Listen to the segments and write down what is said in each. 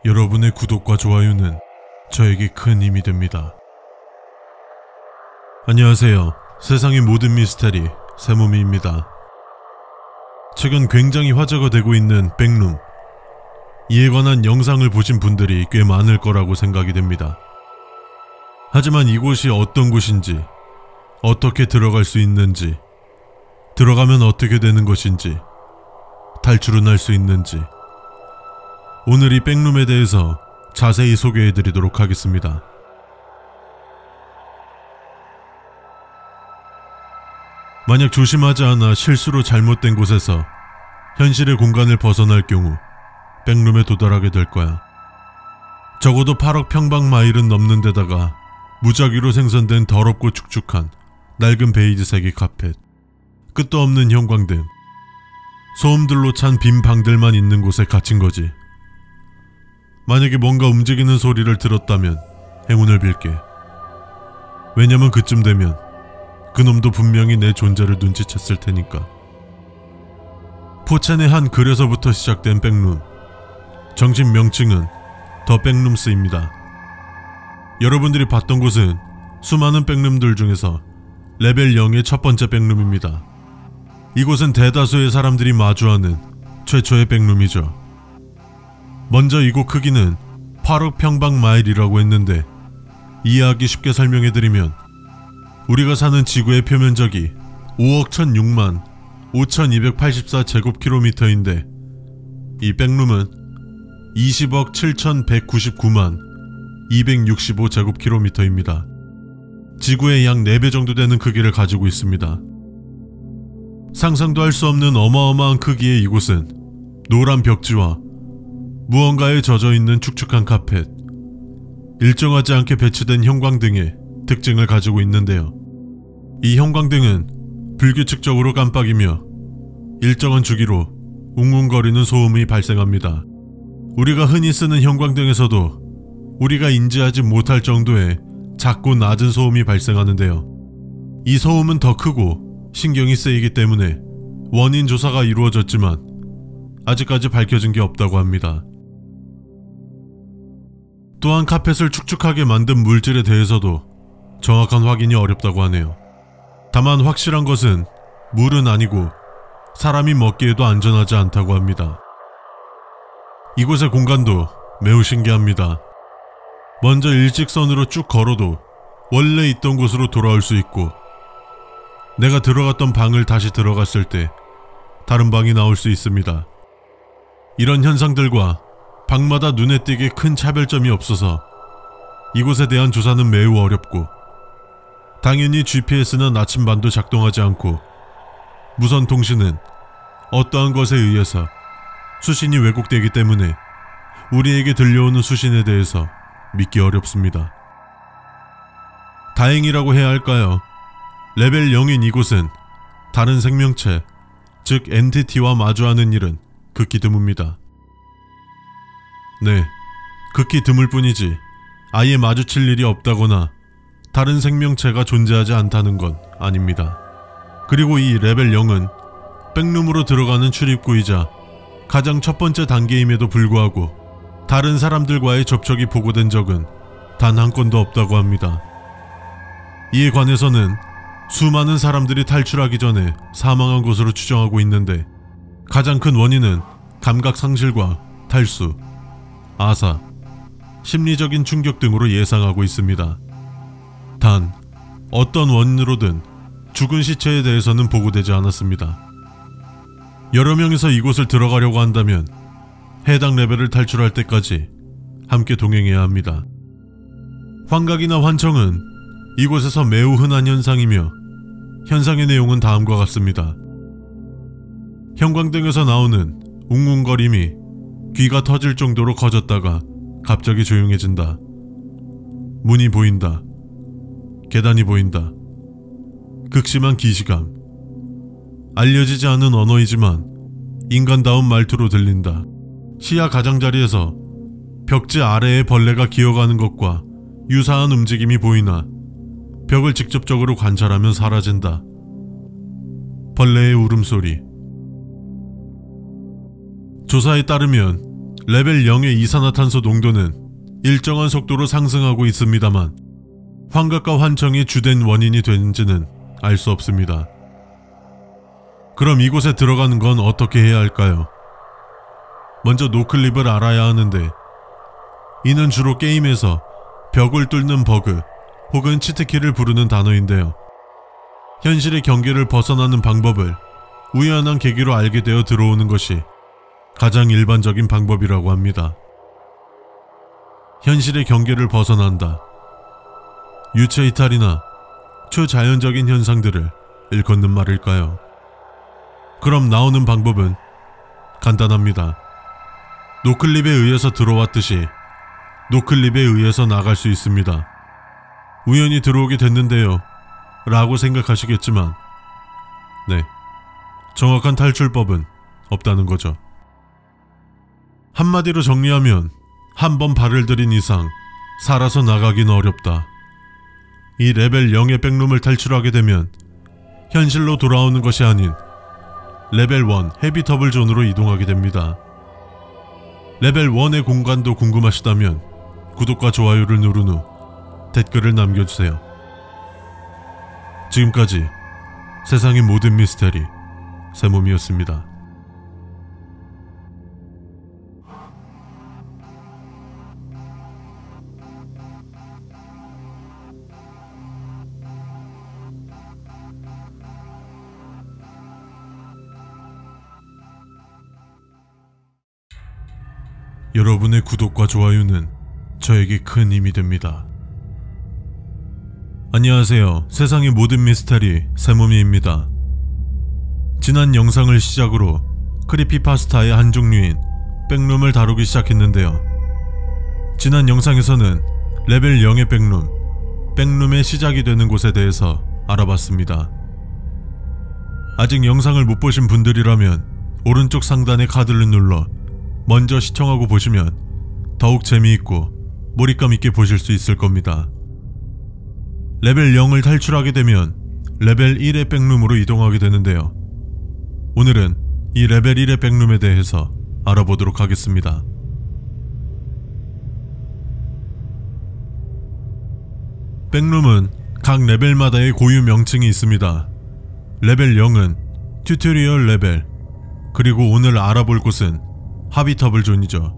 여러분의 구독과 좋아요는 저에게 큰 힘이 됩니다. 안녕하세요. 세상의 모든 미스테리 세모미입니다. 최근 굉장히 화제가 되고 있는 백룸, 이에 관한 영상을 보신 분들이 꽤 많을 거라고 생각이 됩니다. 하지만 이곳이 어떤 곳인지, 어떻게 들어갈 수 있는지, 들어가면 어떻게 되는 것인지, 탈출은 할 수 있는지, 오늘 이 백룸에 대해서 자세히 소개해드리도록 하겠습니다. 만약 조심하지 않아 실수로 잘못된 곳에서 현실의 공간을 벗어날 경우 백룸에 도달하게 될 거야. 적어도 8억 평방마일은 넘는 데다가 무작위로 생성된 더럽고 축축한 낡은 베이지색의 카펫, 끝도 없는 형광등, 소음들로 찬 빈 방들만 있는 곳에 갇힌 거지. 만약에 뭔가 움직이는 소리를 들었다면 행운을 빌게. 왜냐면 그쯤 되면 그놈도 분명히 내 존재를 눈치챘을 테니까. 포첸의 한 글에서부터 시작된 백룸, 정식 명칭은 더 백룸스입니다. 여러분들이 봤던 곳은 수많은 백룸들 중에서 레벨 0의 첫 번째 백룸입니다. 이곳은 대다수의 사람들이 마주하는 최초의 백룸이죠. 먼저 이곳 크기는 8억 평방마일이라고 했는데, 이해하기 쉽게 설명해드리면 우리가 사는 지구의 표면적이 5억 1006만 5284제곱킬로미터인데 이 백룸은 20억 7199만 265제곱킬로미터입니다. 지구의 약 4배 정도 되는 크기를 가지고 있습니다. 상상도 할 수 없는 어마어마한 크기의 이곳은 노란 벽지와 무언가에 젖어있는 축축한 카펫, 일정하지 않게 배치된 형광등의 특징을 가지고 있는데요. 이 형광등은 불규칙적으로 깜빡이며 일정한 주기로 웅웅거리는 소음이 발생합니다. 우리가 흔히 쓰는 형광등에서도 우리가 인지하지 못할 정도의 작고 낮은 소음이 발생하는데요. 이 소음은 더 크고 신경이 쓰이기 때문에 원인 조사가 이루어졌지만 아직까지 밝혀진 게 없다고 합니다. 또한 카펫을 축축하게 만든 물질에 대해서도 정확한 확인이 어렵다고 하네요. 다만 확실한 것은 물은 아니고 사람이 먹기에도 안전하지 않다고 합니다. 이곳의 공간도 매우 신기합니다. 먼저 일직선으로 쭉 걸어도 원래 있던 곳으로 돌아올 수 있고, 내가 들어갔던 방을 다시 들어갔을 때 다른 방이 나올 수 있습니다. 이런 현상들과 방마다 눈에 띄게 큰 차별점이 없어서 이곳에 대한 조사는 매우 어렵고, 당연히 GPS나 나침반도 작동하지 않고 무선 통신은 어떠한 것에 의해서 수신이 왜곡되기 때문에 우리에게 들려오는 수신에 대해서 믿기 어렵습니다. 다행이라고 해야 할까요? 레벨 0인 이곳은 다른 생명체, 즉 엔티티와 마주하는 일은 극히 드뭅니다. 네, 극히 드물 뿐이지 아예 마주칠 일이 없다거나 다른 생명체가 존재하지 않다는 건 아닙니다. 그리고 이 레벨 0은 백룸으로 들어가는 출입구이자 가장 첫 번째 단계임에도 불구하고 다른 사람들과의 접촉이 보고된 적은 단 한 건도 없다고 합니다. 이에 관해서는 수많은 사람들이 탈출하기 전에 사망한 것으로 추정하고 있는데, 가장 큰 원인은 감각 상실과 탈수, 아사, 심리적인 충격 등으로 예상하고 있습니다. 단, 어떤 원인으로든 죽은 시체에 대해서는 보고되지 않았습니다. 여러 명이서 이곳을 들어가려고 한다면 해당 레벨을 탈출할 때까지 함께 동행해야 합니다. 환각이나 환청은 이곳에서 매우 흔한 현상이며, 현상의 내용은 다음과 같습니다. 형광등에서 나오는 웅웅거림이 귀가 터질 정도로 커졌다가 갑자기 조용해진다. 문이 보인다. 계단이 보인다. 극심한 기시감. 알려지지 않은 언어이지만 인간다운 말투로 들린다. 시야 가장자리에서 벽지 아래에 벌레가 기어가는 것과 유사한 움직임이 보이나 벽을 직접적으로 관찰하면 사라진다. 벌레의 울음소리. 조사에 따르면 레벨 0의 이산화탄소 농도는 일정한 속도로 상승하고 있습니다만 환각과 환청이 주된 원인이 되는지는 알 수 없습니다. 그럼 이곳에 들어가는 건 어떻게 해야 할까요? 먼저 노클립을 알아야 하는데, 이는 주로 게임에서 벽을 뚫는 버그 혹은 치트키를 부르는 단어인데요. 현실의 경계를 벗어나는 방법을 우연한 계기로 알게 되어 들어오는 것이 가장 일반적인 방법이라고 합니다. 현실의 경계를 벗어난다. 유체 이탈이나 초자연적인 현상들을 일컫는 말일까요? 그럼 나오는 방법은 간단합니다. 노클립에 의해서 들어왔듯이 노클립에 의해서 나갈 수 있습니다. 우연히 들어오게 됐는데요 라고 생각하시겠지만, 네, 정확한 탈출법은 없다는 거죠. 한마디로 정리하면 한 번 발을 들인 이상 살아서 나가긴 어렵다. 이 레벨 0의 백룸을 탈출하게 되면 현실로 돌아오는 것이 아닌 레벨 1 헤비터블 존으로 이동하게 됩니다. 레벨 1의 공간도 궁금하시다면 구독과 좋아요를 누른 후 댓글을 남겨주세요. 지금까지 세상의 모든 미스테리 세몸이었습니다. 여러분의 구독과 좋아요는 저에게 큰 힘이 됩니다. 안녕하세요. 세상의 모든 미스터리 세모미입니다. 지난 영상을 시작으로 크리피파스타의 한 종류인 백룸을 다루기 시작했는데요. 지난 영상에서는 레벨 0의 백룸의 시작이 되는 곳에 대해서 알아봤습니다. 아직 영상을 못 보신 분들이라면 오른쪽 상단의 카드를 눌러 먼저 시청하고 보시면 더욱 재미있고 몰입감 있게 보실 수 있을 겁니다. 레벨 0을 탈출하게 되면 레벨 1의 백룸으로 이동하게 되는데요. 오늘은 이 레벨 1의 백룸에 대해서 알아보도록 하겠습니다. 백룸은 각 레벨마다의 고유 명칭이 있습니다. 레벨 0은 튜토리얼 레벨, 그리고 오늘 알아볼 곳은 하비터블 존이죠.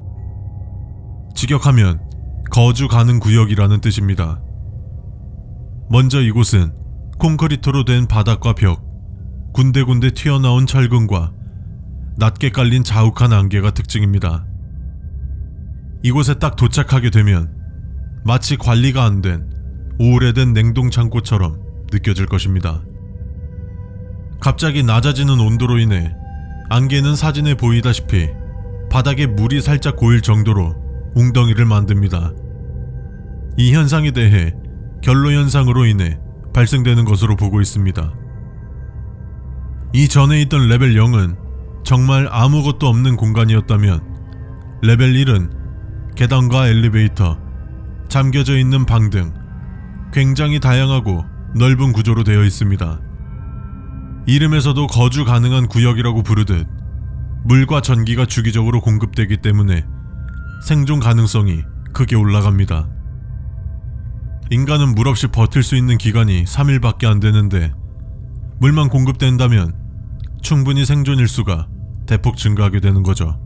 직역하면 거주 가능 구역이라는 뜻입니다. 먼저 이곳은 콘크리트로 된 바닥과 벽, 군데군데 튀어나온 철근과 낮게 깔린 자욱한 안개가 특징입니다. 이곳에 딱 도착하게 되면 마치 관리가 안 된 오래된 냉동창고처럼 느껴질 것입니다. 갑자기 낮아지는 온도로 인해 안개는 사진에 보이다시피 바닥에 물이 살짝 고일 정도로 웅덩이를 만듭니다. 이 현상에 대해 결로 현상으로 인해 발생되는 것으로 보고 있습니다. 이전에 있던 레벨 0은 정말 아무것도 없는 공간이었다면, 레벨 1은 계단과 엘리베이터, 잠겨져 있는 방 등 굉장히 다양하고 넓은 구조로 되어 있습니다. 이름에서도 거주 가능한 구역이라고 부르듯 물과 전기가 주기적으로 공급되기 때문에 생존 가능성이 크게 올라갑니다. 인간은 물 없이 버틸 수 있는 기간이 3일밖에 안 되는데, 물만 공급된다면 충분히 생존 일수가 대폭 증가하게 되는 거죠.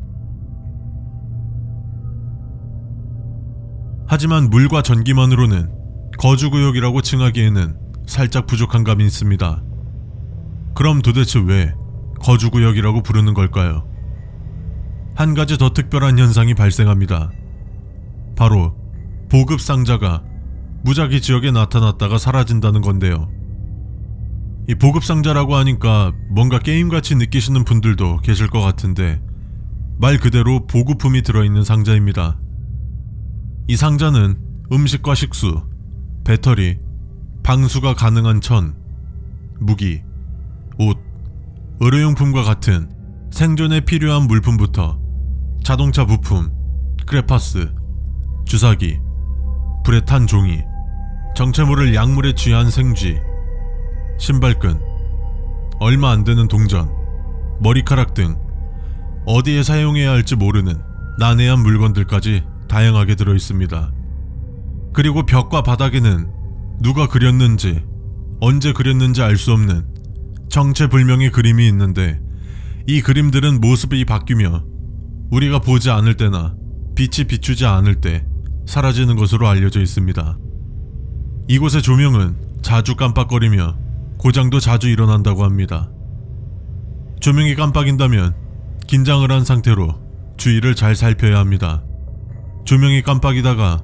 하지만 물과 전기만으로는 거주구역이라고 칭하기에는 살짝 부족한 감이 있습니다. 그럼 도대체 왜 거주구역이라고 부르는 걸까요? 한 가지 더 특별한 현상이 발생합니다. 바로 보급상자가 무작위 지역에 나타났다가 사라진다는 건데요. 이 보급상자라고 하니까 뭔가 게임같이 느끼시는 분들도 계실 것 같은데, 말 그대로 보급품이 들어있는 상자입니다. 이 상자는 음식과 식수, 배터리, 방수가 가능한 천, 무기, 옷, 의료용품과 같은 생존에 필요한 물품부터 자동차 부품, 크레파스, 주사기, 불에 탄 종이, 정체모를 약물에 취한 생쥐, 신발끈, 얼마 안 되는 동전, 머리카락 등 어디에 사용해야 할지 모르는 난해한 물건들까지 다양하게 들어있습니다. 그리고 벽과 바닥에는 누가 그렸는지 언제 그렸는지 알 수 없는 정체불명의 그림이 있는데, 이 그림들은 모습이 바뀌며 우리가 보지 않을 때나 빛이 비추지 않을 때 사라지는 것으로 알려져 있습니다. 이곳의 조명은 자주 깜빡거리며 고장도 자주 일어난다고 합니다. 조명이 깜빡인다면 긴장을 한 상태로 주위를 잘 살펴야 합니다. 조명이 깜빡이다가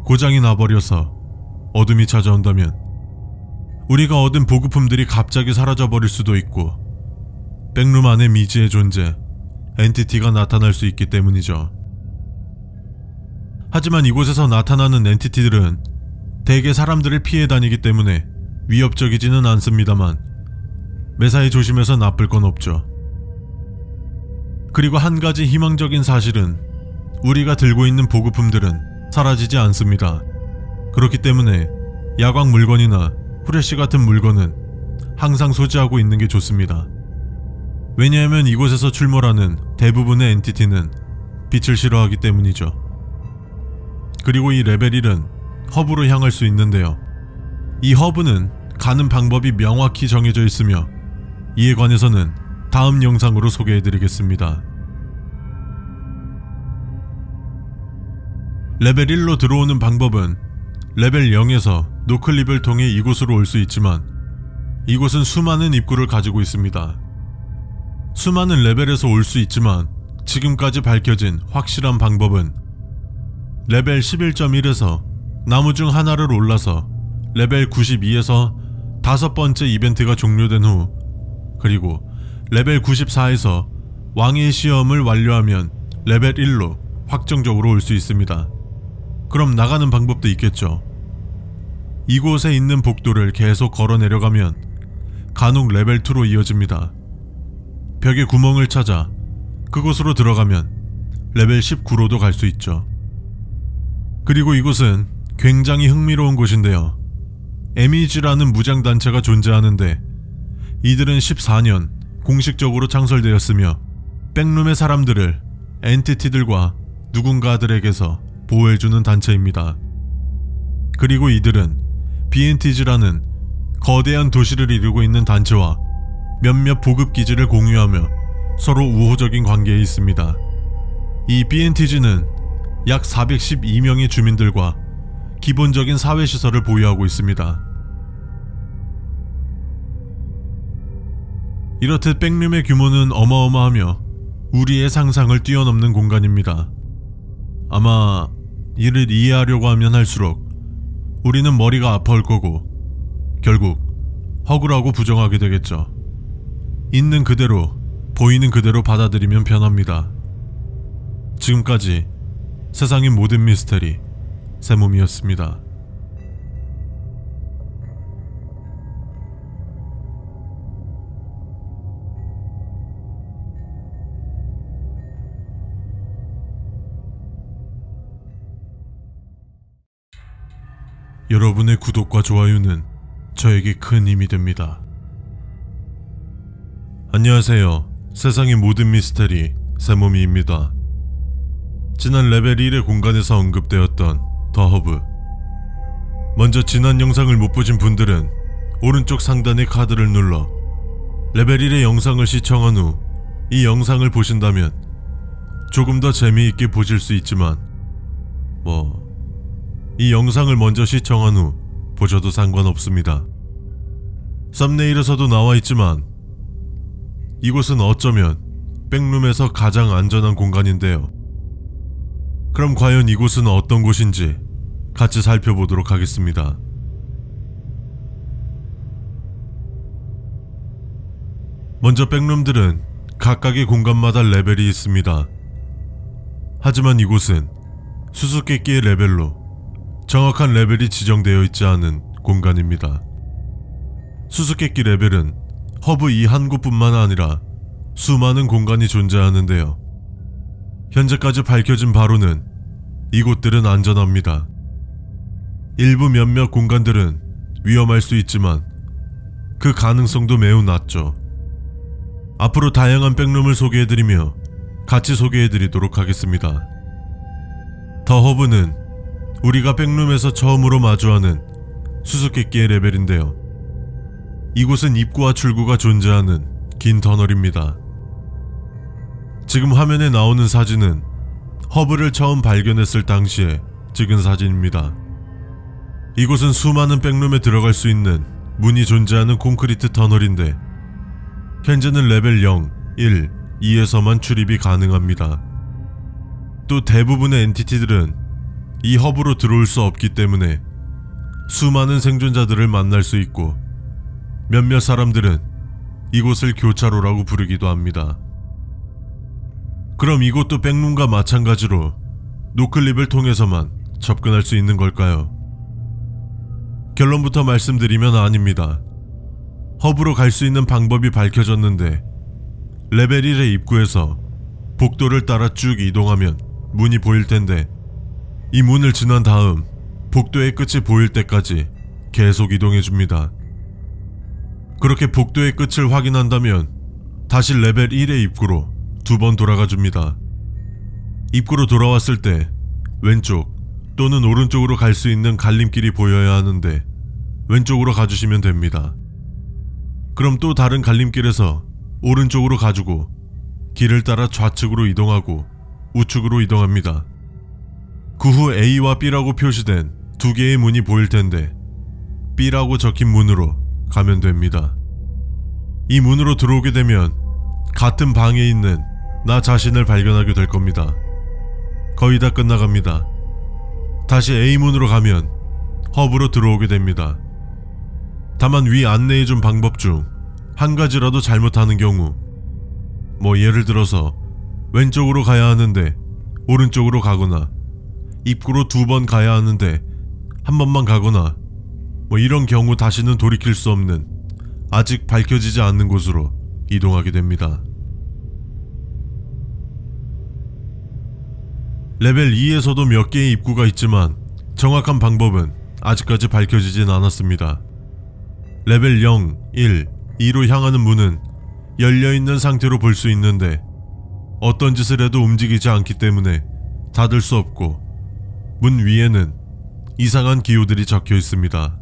고장이 나버려서 어둠이 찾아온다면 우리가 얻은 보급품들이 갑자기 사라져버릴 수도 있고, 백룸 안에 미지의 존재, 엔티티가 나타날 수 있기 때문이죠. 하지만 이곳에서 나타나는 엔티티들은 대개 사람들을 피해 다니기 때문에 위협적이지는 않습니다만 매사에 조심해서 나쁠 건 없죠. 그리고 한 가지 희망적인 사실은 우리가 들고 있는 보급품들은 사라지지 않습니다. 그렇기 때문에 야광 물건이나 후레쉬 같은 물건은 항상 소지하고 있는 게 좋습니다. 왜냐하면 이곳에서 출몰하는 대부분의 엔티티는 빛을 싫어하기 때문이죠. 그리고 이 레벨 1은 허브로 향할 수 있는데요. 이 허브는 가는 방법이 명확히 정해져 있으며 이에 관해서는 다음 영상으로 소개해드리겠습니다. 레벨 1로 들어오는 방법은 레벨 0에서 노클립을 통해 이곳으로 올 수 있지만 이곳은 수많은 입구를 가지고 있습니다. 수많은 레벨에서 올 수 있지만 지금까지 밝혀진 확실한 방법은 레벨 11.1에서 나무 중 하나를 올라서 레벨 92에서 5번째 이벤트가 종료된 후, 그리고 레벨 94에서 왕의 시험을 완료하면 레벨 1로 확정적으로 올 수 있습니다. 그럼 나가는 방법도 있겠죠. 이곳에 있는 복도를 계속 걸어 내려가면 간혹 레벨 2로 이어집니다. 벽에 구멍을 찾아 그곳으로 들어가면 레벨 19로도 갈 수 있죠. 그리고 이곳은 굉장히 흥미로운 곳인데요. MEG라는 무장단체가 존재하는데 이들은 14년 공식적으로 창설되었으며 백룸의 사람들을 엔티티들과 누군가들에게서 보호해주는 단체입니다. 그리고 이들은 BNTG라는 거대한 도시를 이루고 있는 단체와 몇몇 보급기지를 공유하며 서로 우호적인 관계에 있습니다. 이 BNTG는 약 412명의 주민들과 기본적인 사회시설을 보유하고 있습니다. 이렇듯 백룸의 규모는 어마어마하며 우리의 상상을 뛰어넘는 공간입니다. 아마 이를 이해하려고 하면 할수록 우리는 머리가 아파올 거고 결국 허구라고 부정하게 되겠죠. 있는 그대로 보이는 그대로 받아들이면 편합니다. 지금까지 세상의 모든 미스테리 세몸이었습니다. 여러분의 구독과 좋아요는 저에게 큰 힘이 됩니다. 안녕하세요. 세상의 모든 미스테리 세모미입니다. 지난 레벨 1의 공간에서 언급되었던 더 허브. 먼저 지난 영상을 못 보신 분들은 오른쪽 상단의 카드를 눌러 레벨 1의 영상을 시청한 후 이 영상을 보신다면 조금 더 재미있게 보실 수 있지만 이 영상을 먼저 시청한 후 보셔도 상관없습니다. 썸네일에서도 나와 있지만 이곳은 어쩌면 백룸에서 가장 안전한 공간인데요. 그럼 과연 이곳은 어떤 곳인지 같이 살펴보도록 하겠습니다. 먼저 백룸들은 각각의 공간마다 레벨이 있습니다. 하지만 이곳은 수수께끼의 레벨로 정확한 레벨이 지정되어 있지 않은 공간입니다. 수수께끼 레벨은 허브 이 한 곳뿐만 아니라 수많은 공간이 존재하는데요. 현재까지 밝혀진 바로는 이곳들은 안전합니다. 일부 몇몇 공간들은 위험할 수 있지만 그 가능성도 매우 낮죠. 앞으로 다양한 백룸을 소개해드리며 같이 소개해드리도록 하겠습니다. 더 허브는 우리가 백룸에서 처음으로 마주하는 수수께끼의 레벨인데요. 이곳은 입구와 출구가 존재하는 긴 터널입니다. 지금 화면에 나오는 사진은 허브를 처음 발견했을 당시에 찍은 사진입니다. 이곳은 수많은 백룸에 들어갈 수 있는 문이 존재하는 콘크리트 터널인데 현재는 레벨 0, 1, 2에서만 출입이 가능합니다. 또 대부분의 엔티티들은 이 허브로 들어올 수 없기 때문에 수많은 생존자들을 만날 수 있고 몇몇 사람들은 이곳을 교차로라고 부르기도 합니다. 그럼 이곳도 백룸과 마찬가지로 노클립을 통해서만 접근할 수 있는 걸까요? 결론부터 말씀드리면 아닙니다. 허브로 갈 수 있는 방법이 밝혀졌는데 레벨 1의 입구에서 복도를 따라 쭉 이동하면 문이 보일 텐데 이 문을 지난 다음 복도의 끝이 보일 때까지 계속 이동해줍니다. 그렇게 복도의 끝을 확인한다면 다시 레벨 1의 입구로 2번 돌아가줍니다. 입구로 돌아왔을 때 왼쪽 또는 오른쪽으로 갈 수 있는 갈림길이 보여야 하는데 왼쪽으로 가주시면 됩니다. 그럼 또 다른 갈림길에서 오른쪽으로 가주고 길을 따라 좌측으로 이동하고 우측으로 이동합니다. 그 후 A와 B라고 표시된 2개의 문이 보일 텐데 B라고 적힌 문으로 가면 됩니다. 이 문으로 들어오게 되면 같은 방에 있는 나 자신을 발견하게 될 겁니다. 거의 다 끝나갑니다. 다시 A문으로 가면 허브로 들어오게 됩니다. 다만 위 안내해준 방법 중 한 가지라도 잘못하는 경우, 예를 들어서 왼쪽으로 가야 하는데 오른쪽으로 가거나 입구로 2번 가야 하는데 한 번만 가거나 이런 경우 다시는 돌이킬 수 없는 아직 밝혀지지 않는 곳으로 이동하게 됩니다. 레벨 2에서도 몇 개의 입구가 있지만 정확한 방법은 아직까지 밝혀지진 않았습니다. 레벨 0, 1, 2로 향하는 문은 열려있는 상태로 볼 수 있는데 어떤 짓을 해도 움직이지 않기 때문에 닫을 수 없고 문 위에는 이상한 기호들이 적혀 있습니다.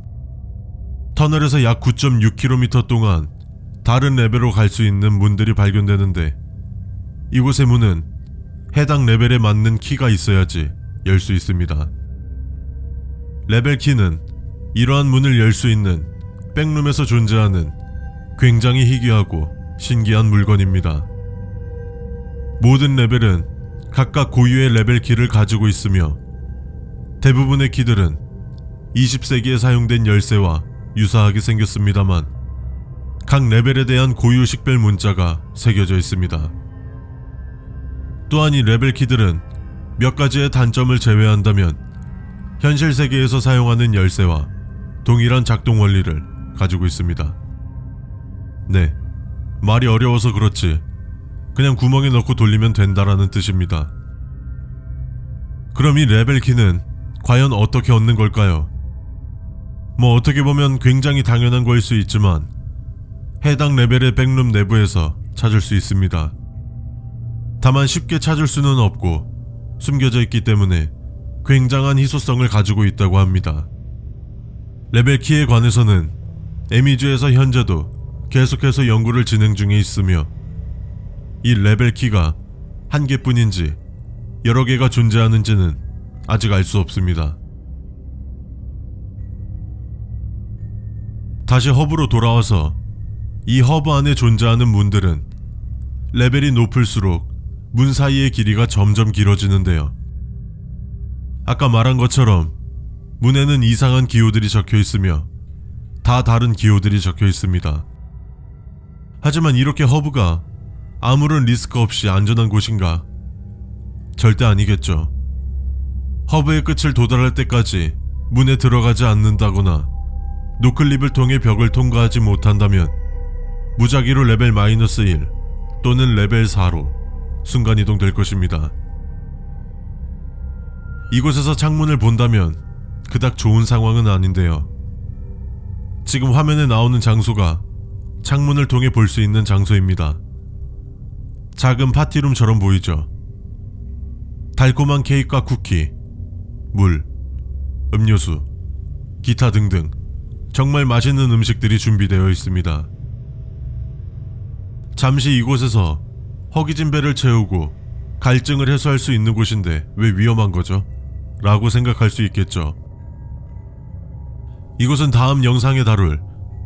터널에서 약 9.6km 동안 다른 레벨로 갈 수 있는 문들이 발견되는데 이곳의 문은 해당 레벨에 맞는 키가 있어야지 열 수 있습니다. 레벨 키는 이러한 문을 열 수 있는 백룸에서 존재하는 굉장히 희귀하고 신기한 물건입니다. 모든 레벨은 각각 고유의 레벨 키를 가지고 있으며 대부분의 키들은 20세기에 사용된 열쇠와 유사하게 생겼습니다만 각 레벨에 대한 고유 식별 문자가 새겨져 있습니다. 또한 이 레벨 키들은 몇 가지의 단점을 제외한다면 현실 세계에서 사용하는 열쇠와 동일한 작동 원리를 가지고 있습니다. 네, 말이 어려워서 그렇지 그냥 구멍에 넣고 돌리면 된다라는 뜻입니다. 그럼 이 레벨 키는 과연 어떻게 얻는 걸까요? 어떻게 보면 굉장히 당연한 거일 수 있지만 해당 레벨의 백룸 내부에서 찾을 수 있습니다. 다만 쉽게 찾을 수는 없고 숨겨져 있기 때문에 굉장한 희소성을 가지고 있다고 합니다. 레벨 키에 관해서는 에미주에서 현재도 계속해서 연구를 진행 중에 있으며 이 레벨 키가 한 개뿐인지 여러 개가 존재하는지는 아직 알 수 없습니다. 다시 허브로 돌아와서 이 허브 안에 존재하는 문들은 레벨이 높을수록 문 사이의 길이가 점점 길어지는데요. 아까 말한 것처럼 문에는 이상한 기호들이 적혀 있으며 다 다른 기호들이 적혀 있습니다. 하지만 이렇게 허브가 아무런 리스크 없이 안전한 곳인가? 절대 아니겠죠. 허브의 끝을 도달할 때까지 문에 들어가지 않는다거나 노클립을 통해 벽을 통과하지 못한다면 무작위로 레벨 -1 또는 레벨 4로 순간이동 될 것입니다. 이곳에서 창문을 본다면 그닥 좋은 상황은 아닌데요. 지금 화면에 나오는 장소가 창문을 통해 볼 수 있는 장소입니다. 작은 파티룸처럼 보이죠. 달콤한 케이크와 쿠키, 물, 음료수, 기타 등등 정말 맛있는 음식들이 준비되어 있습니다. 잠시 이곳에서 허기진 배를 채우고 갈증을 해소할 수 있는 곳인데 왜 위험한 거죠? 라고 생각할 수 있겠죠. 이곳은 다음 영상에 다룰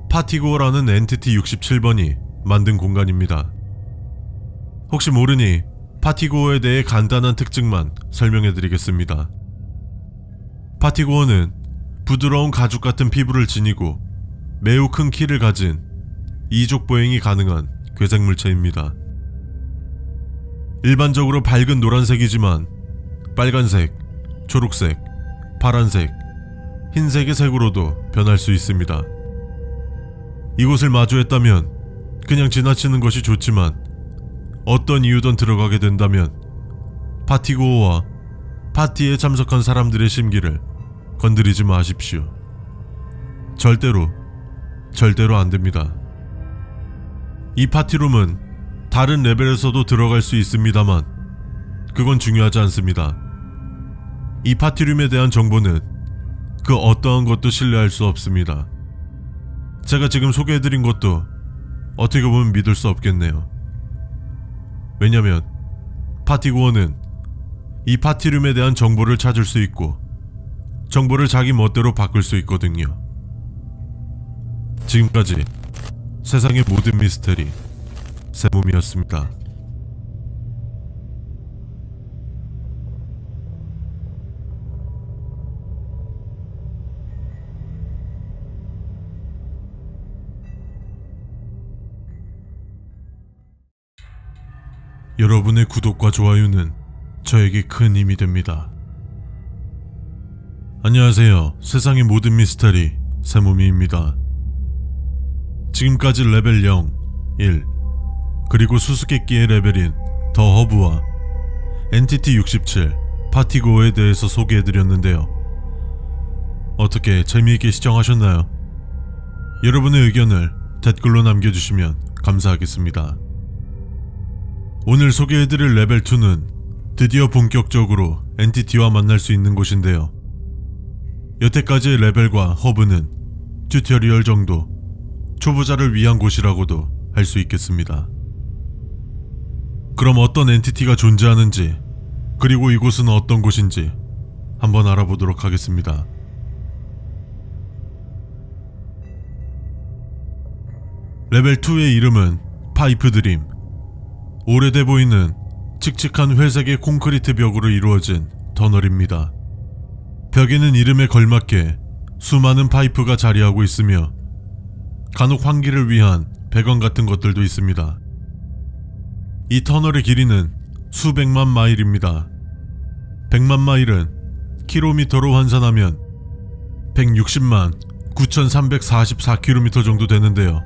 파티고어라는 엔티티 67번이 만든 공간입니다. 혹시 모르니 파티고어에 대해 간단한 특징만 설명해 드리겠습니다. 파티고어는 부드러운 가죽 같은 피부를 지니고 매우 큰 키를 가진 이족 보행이 가능한 괴생물체입니다. 일반적으로 밝은 노란색이지만 빨간색, 초록색, 파란색, 흰색의 색으로도 변할 수 있습니다. 이곳을 마주했다면 그냥 지나치는 것이 좋지만 어떤 이유든 들어가게 된다면 파티고어와 파티에 참석한 사람들의 심기를 건드리지 마십시오. 절대로 안 됩니다. 이 파티룸은 다른 레벨에서도 들어갈 수 있습니다만 그건 중요하지 않습니다. 이 파티룸에 대한 정보는 그 어떠한 것도 신뢰할 수 없습니다. 제가 지금 소개해드린 것도 어떻게 보면 믿을 수 없겠네요. 왜냐면 파티고어는 이 파티룸에 대한 정보를 찾을 수 있고 정보를 자기 멋대로 바꿀 수 있거든요. 지금까지 세상의 모든 미스테리 세몸이었습니다. 여러분의 구독과 좋아요는 저에게 큰 힘이 됩니다. 안녕하세요. 세상의 모든 미스터리 세모미입니다. 지금까지 레벨 0, 1, 그리고 수수께끼의 레벨인 더 허브와 엔티티 67, 파티고어에 대해서 소개해드렸는데요. 어떻게 재미있게 시청하셨나요? 여러분의 의견을 댓글로 남겨주시면 감사하겠습니다. 오늘 소개해드릴 레벨 2는 드디어 본격적으로 엔티티와 만날 수 있는 곳인데요. 여태까지의 레벨과 허브는 튜토리얼 정도, 초보자를 위한 곳이라고도 할 수 있겠습니다. 그럼 어떤 엔티티가 존재하는지, 그리고 이곳은 어떤 곳인지 한번 알아보도록 하겠습니다. 레벨 2의 이름은 파이프 드림. 오래돼 보이는 칙칙한 회색의 콘크리트 벽으로 이루어진 터널입니다. 벽에는 이름에 걸맞게 수많은 파이프가 자리하고 있으며 간혹 환기를 위한 배관 같은 것들도 있습니다. 이 터널의 길이는 수백만 마일입니다. 100만 마일은 킬로미터로 환산하면 160만 9344km 정도 되는데요.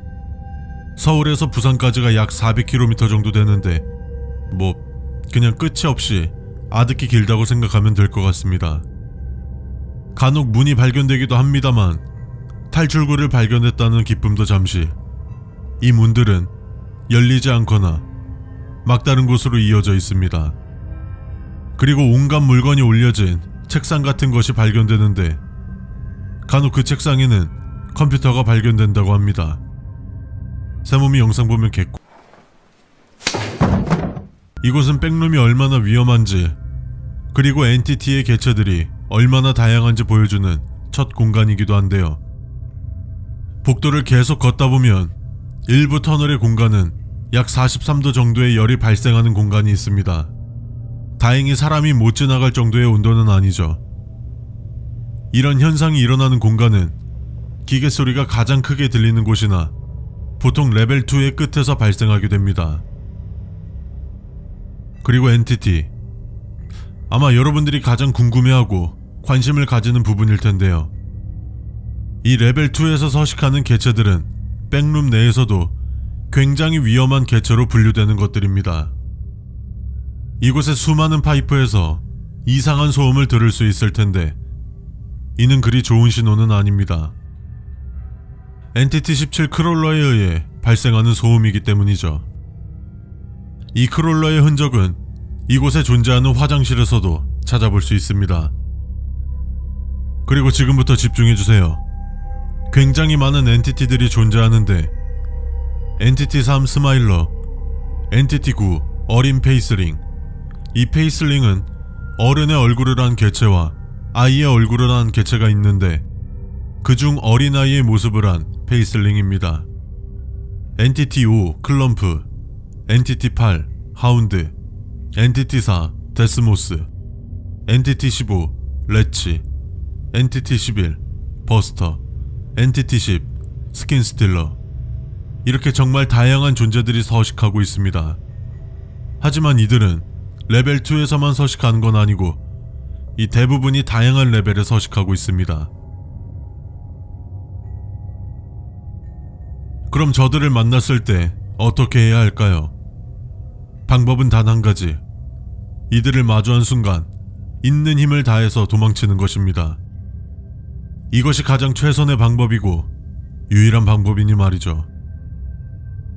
서울에서 부산까지가 약 400km 정도 되는데 그냥 끝이 없이 아득히 길다고 생각하면 될 것 같습니다. 간혹 문이 발견되기도 합니다만 탈출구를 발견했다는 기쁨도 잠시, 이 문들은 열리지 않거나 막다른 곳으로 이어져 있습니다. 그리고 온갖 물건이 올려진 책상 같은 것이 발견되는데 간혹 그 책상에는 컴퓨터가 발견된다고 합니다. 세모미 영상 보면 개꿀. 이곳은 백룸이 얼마나 위험한지, 그리고 엔티티의 개체들이 얼마나 다양한지 보여주는 첫 공간이기도 한데요. 복도를 계속 걷다 보면 일부 터널의 공간은 약 43도 정도의 열이 발생하는 공간이 있습니다. 다행히 사람이 못 지나갈 정도의 온도는 아니죠. 이런 현상이 일어나는 공간은 기계 소리가 가장 크게 들리는 곳이나 보통 레벨 2의 끝에서 발생하게 됩니다. 그리고 엔티티, 아마 여러분들이 가장 궁금해하고 관심을 가지는 부분일 텐데요. 이 레벨 2에서 서식하는 개체들은 백룸 내에서도 굉장히 위험한 개체로 분류되는 것들입니다. 이곳의 수많은 파이프에서 이상한 소음을 들을 수 있을 텐데 이는 그리 좋은 신호는 아닙니다. 엔티티 17 크롤러에 의해 발생하는 소음이기 때문이죠. 이 크롤러의 흔적은 이곳에 존재하는 화장실에서도 찾아볼 수 있습니다. 그리고 지금부터 집중해주세요. 굉장히 많은 엔티티들이 존재하는데 엔티티 3 스마일러, 엔티티 9 어린 페이슬링, 이 페이슬링은 어른의 얼굴을 한 개체와 아이의 얼굴을 한 개체가 있는데 그중 어린아이의 모습을 한 페이슬링입니다. 엔티티 5 클럼프, 엔티티 8 하운드, 엔티티 4 데스모스, 엔티티 15 레치, 엔티티 11 버스터, 엔티티 10 스킨스틸러, 이렇게 정말 다양한 존재들이 서식하고 있습니다. 하지만 이들은 레벨 2에서만 서식하는 건 아니고 이 대부분이 다양한 레벨에 서식하고 있습니다. 그럼 저들을 만났을 때 어떻게 해야 할까요? 방법은 단 한 가지. 이들을 마주한 순간 있는 힘을 다해서 도망치는 것입니다. 이것이 가장 최선의 방법이고 유일한 방법이니 말이죠.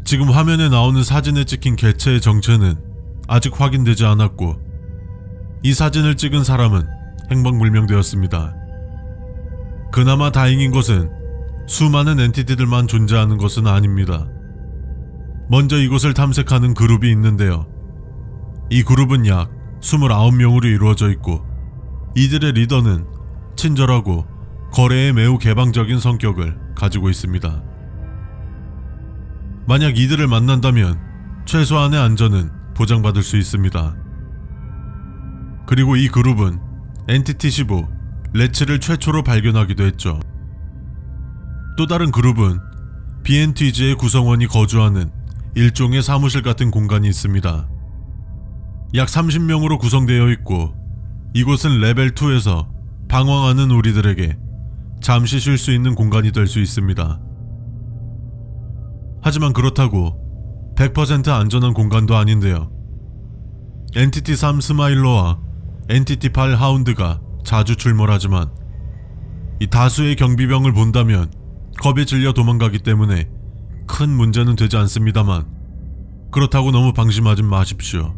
지금 화면에 나오는 사진에 찍힌 개체의 정체는 아직 확인되지 않았고 이 사진을 찍은 사람은 행방불명되었습니다. 그나마 다행인 것은 수많은 엔티티들만 존재하는 것은 아닙니다. 먼저 이곳을 탐색하는 그룹이 있는데요. 이 그룹은 약 29명으로 이루어져 있고 이들의 리더는 친절하고 거래에 매우 개방적인 성격을 가지고 있습니다. 만약 이들을 만난다면 최소한의 안전은 보장받을 수 있습니다. 그리고 이 그룹은 엔티티 15 레츠를 최초로 발견하기도 했죠. 또 다른 그룹은 BNTG의 구성원이 거주하는 일종의 사무실 같은 공간이 있습니다. 약 30명으로 구성되어 있고 이곳은 레벨 2에서 방황하는 우리들에게 잠시 쉴 수 있는 공간이 될 수 있습니다. 하지만 그렇다고 100% 안전한 공간도 아닌데요. 엔티티 3 스마일러와 엔티티 8 하운드가 자주 출몰하지만 이 다수의 경비병을 본다면 겁에 질려 도망가기 때문에 큰 문제는 되지 않습니다만 그렇다고 너무 방심하지 마십시오.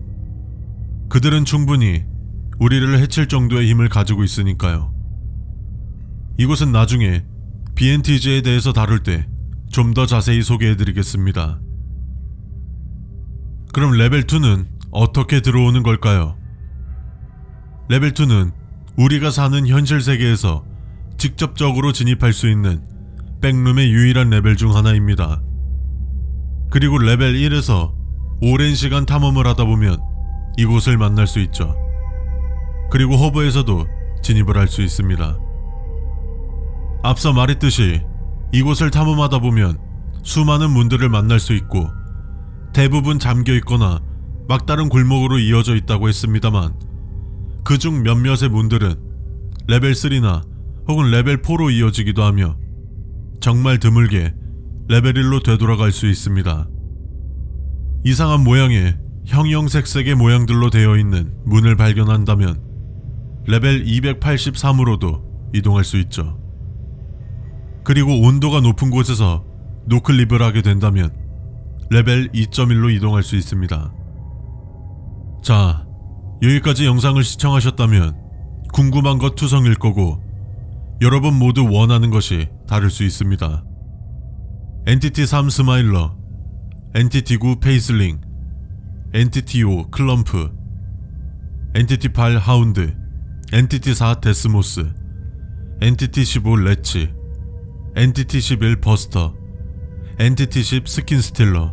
그들은 충분히 우리를 해칠 정도의 힘을 가지고 있으니까요. 이곳은 나중에 BNTG에 대해서 다룰 때 좀 더 자세히 소개해드리겠습니다. 그럼 레벨 2는 어떻게 들어오는 걸까요? 레벨 2는 우리가 사는 현실 세계에서 직접적으로 진입할 수 있는 백룸의 유일한 레벨 중 하나입니다. 그리고 레벨 1에서 오랜 시간 탐험을 하다 보면 이곳을 만날 수 있죠. 그리고 허브에서도 진입을 할 수 있습니다. 앞서 말했듯이 이곳을 탐험하다 보면 수많은 문들을 만날 수 있고 대부분 잠겨 있거나 막다른 골목으로 이어져 있다고 했습니다만 그중 몇몇의 문들은 레벨 3나 혹은 레벨 4로 이어지기도 하며 정말 드물게 레벨 1로 되돌아갈 수 있습니다. 이상한 모양의 형형색색의 모양들로 되어 있는 문을 발견한다면 레벨 283으로도 이동할 수 있죠. 그리고 온도가 높은 곳에서 노클립을 하게 된다면 레벨 2.1로 이동할 수 있습니다. 자, 여기까지 영상을 시청하셨다면 궁금한 것 투성일 거고 여러분 모두 원하는 것이 다를 수 있습니다. 엔티티 3 스마일러, 엔티티 9 페이슬링, 엔티티 5 클럼프, 엔티티 8 하운드, 엔티티 4 데스모스, 엔티티 15 레치, 엔티티 11 버스터, 엔티티 10 스킨스틸러.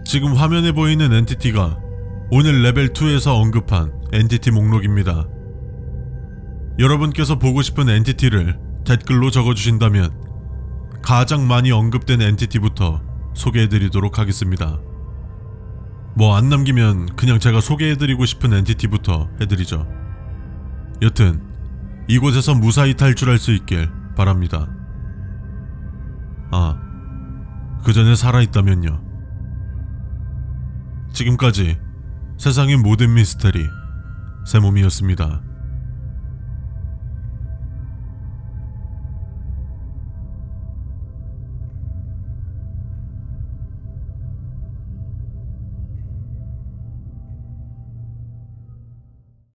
지금 화면에 보이는 엔티티가 오늘 레벨 2에서 언급한 엔티티 목록입니다. 여러분께서 보고 싶은 엔티티를 댓글로 적어주신다면 가장 많이 언급된 엔티티부터 소개해드리도록 하겠습니다. 뭐 안 남기면 그냥 제가 소개해드리고 싶은 엔티티부터 해드리죠. 여튼 이곳에서 무사히 탈출할 수 있길 바랍니다. 아, 그 전에 살아있다면요. 지금까지 세상의 모든 미스테리 세몸이었습니다.